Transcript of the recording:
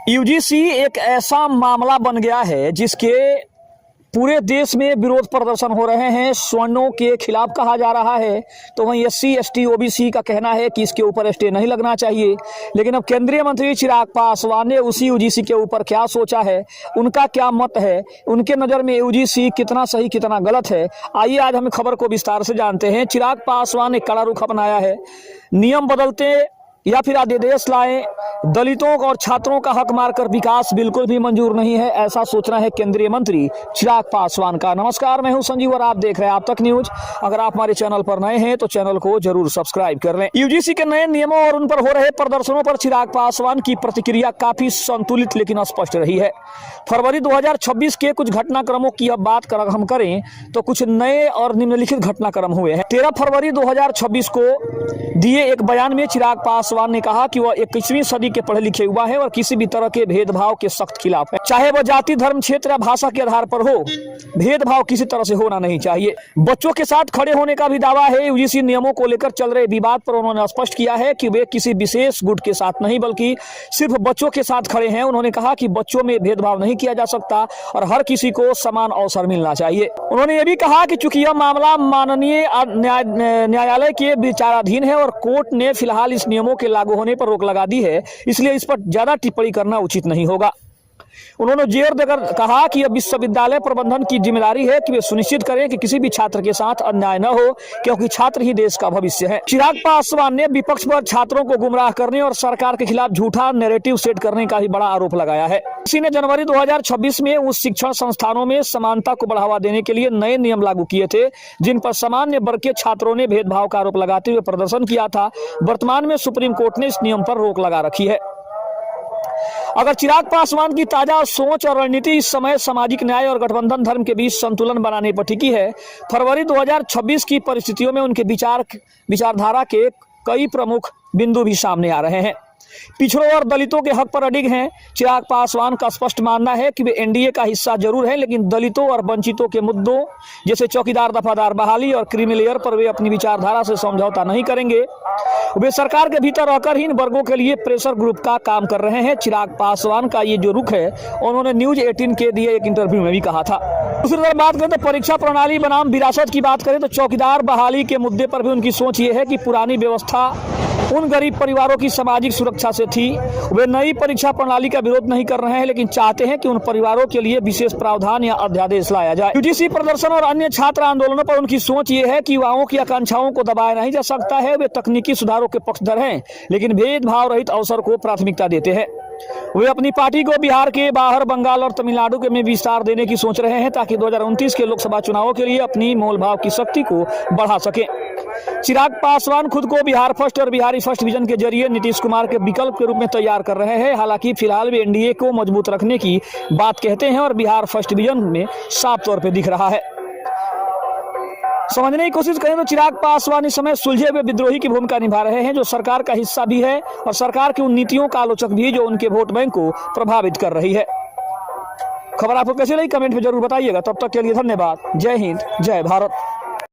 UGC एक ऐसा मामला बन गया है जिसके पूरे देश में विरोध प्रदर्शन हो रहे हैं। स्वर्णों के खिलाफ कहा जा रहा है, तो वहीं एससी एसटी ओबीसी का कहना है कि इसके ऊपर स्टे नहीं लगना चाहिए। लेकिन अब केंद्रीय मंत्री चिराग पासवान ने उसी यूजीसी के ऊपर क्या सोचा है, उनका क्या मत है, उनके नज़र में यूजीसी कितना सही कितना गलत है, आइए आज हम खबर को विस्तार से जानते हैं। चिराग पासवान ने कड़ा रुख अपनाया है। नियम बदलते या फिर अध्यादेश लाएं, दलितों और छात्रों का हक मारकर विकास बिल्कुल भी मंजूर नहीं है, ऐसा सोचना है केंद्रीय मंत्री चिराग पासवान का। नमस्कार, मैं हूं संजीव और आप देख रहे हैं आप तक न्यूज। अगर आप हमारे चैनल पर नए हैं तो चैनल को जरूर सब्सक्राइब कर लें। यूजीसी के नए नियमों और उन पर हो रहे प्रदर्शनों पर चिराग पासवान की प्रतिक्रिया काफी संतुलित लेकिन स्पष्ट रही है। फरवरी 2026 के कुछ घटनाक्रमों की अब बात कर हम करें तो कुछ नए और निम्नलिखित घटनाक्रम हुए हैं। 13 फरवरी 2026 को दिए एक बयान में चिराग पासवान ने कहा कि वह 21वीं सदी के पढ़े लिखे युवा है और किसी भी तरह के भेदभाव के सख्त खिलाफ है। चाहे वह जाति, धर्म, क्षेत्र या भाषा के आधार पर हो, भेदभाव किसी तरह से होना नहीं चाहिए। बच्चों के साथ खड़े होने का भी दावा है। यूजीसी नियमों को लेकर चल रहे विवाद पर उन्होंने स्पष्ट किया है कि वे किसी विशेष गुट के साथ नहीं बल्कि सिर्फ बच्चों के साथ खड़े हैं। उन्होंने कहा कि बच्चों में भेदभाव नहीं किया जा सकता और हर किसी को समान अवसर मिलना चाहिए। उन्होंने ये भी कहा कि चूंकि यह मामला माननीय न्यायालय के विचाराधीन है और कोर्ट ने फिलहाल इस नियमों के लागू होने पर रोक लगा दी है, इसलिए इस पर ज्यादा टिप्पणी करना उचित नहीं होगा। उन्होंने जोर देकर कहा कि यह विश्वविद्यालय प्रबंधन की जिम्मेदारी है कि वे सुनिश्चित करें कि किसी भी छात्र के साथ अन्याय न हो, क्योंकि छात्र ही देश का भविष्य है। चिराग पासवान ने विपक्ष पर छात्रों को गुमराह करने और सरकार के खिलाफ झूठा नैरेटिव सेट करने का भी बड़ा आरोप लगाया है। इसी ने जनवरी 2026 में उस शिक्षण संस्थानों में समानता को बढ़ावा देने के लिए नए नियम लागू किए थे, जिन पर सामान्य वर्ग के छात्रों ने भेदभाव का आरोप लगाते हुए प्रदर्शन किया था। वर्तमान में सुप्रीम कोर्ट ने इस नियम पर रोक लगा रखी है। अगर चिराग पासवान की ताजा सोच और रणनीति इस समय सामाजिक न्याय और गठबंधन धर्म के बीच संतुलन बनाने पर टिकी है, फरवरी 2026 की परिस्थितियों में उनके विचारधारा के कई प्रमुख बिंदु भी सामने आ रहे हैं। पिछड़ों और दलितों के हक पर अडिग हैं। चिराग पासवान का स्पष्ट मानना है कि वे एनडीए का हिस्सा जरूर हैं, लेकिन दलितों और वंचितों के मुद्दों जैसे चौकीदार दफादार बहाली और क्रीमी लेयर पर वे अपनी विचारधारा से समझौता नहीं करेंगे। वे सरकार के भीतर रहकर इन वर्गों के लिए प्रेशर ग्रुप का काम कर रहे हैं। चिराग पासवान का ये जो रुख है, उन्होंने न्यूज 18 के दिए एक इंटरव्यू में भी कहा था। दूसरी तरफ बात करें तो परीक्षा प्रणाली बनाम विरासत की बात करें तो चौकीदार बहाली के मुद्दे पर भी उनकी सोच ये है कि पुरानी व्यवस्था उन गरीब परिवारों की सामाजिक सुरक्षा से थी। वे नई परीक्षा प्रणाली का विरोध नहीं कर रहे हैं, लेकिन चाहते हैं कि उन परिवारों के लिए विशेष प्रावधान या अध्यादेश लाया जाए। यूजीसी प्रदर्शन और अन्य छात्र आंदोलनों पर उनकी सोच ये है कि युवाओं की आकांक्षाओं को दबाया नहीं जा सकता है। वे तकनीकी सुधारों के पक्षधर हैं, लेकिन भेदभाव रहित अवसर को प्राथमिकता देते हैं। वे अपनी पार्टी को बिहार के बाहर बंगाल और तमिलनाडु के में विस्तार देने की सोच रहे हैं, ताकि 2029 के लोकसभा चुनावों के लिए अपनी मोलभाव की शक्ति को बढ़ा सके। चिराग पासवान खुद को बिहार फर्स्ट और बिहारी फर्स्ट विजन के जरिए नीतीश कुमार के विकल्प के रूप में तैयार कर रहे हैं। हालांकि फिलहाल वे एनडीए को मजबूत रखने की बात कहते हैं और बिहार फर्स्ट विजन में साफ तौर पर दिख रहा है। समझने की कोशिश करें तो चिराग पासवान इस समय सुलझे हुए विद्रोही की भूमिका निभा रहे हैं, जो सरकार का हिस्सा भी है और सरकार की उन नीतियों का आलोचक भी, जो उनके वोट बैंक को प्रभावित कर रही है। खबर आपको कैसी लगी कमेंट में जरूर बताइएगा। तब तक के लिए धन्यवाद। जय हिंद, जय भारत।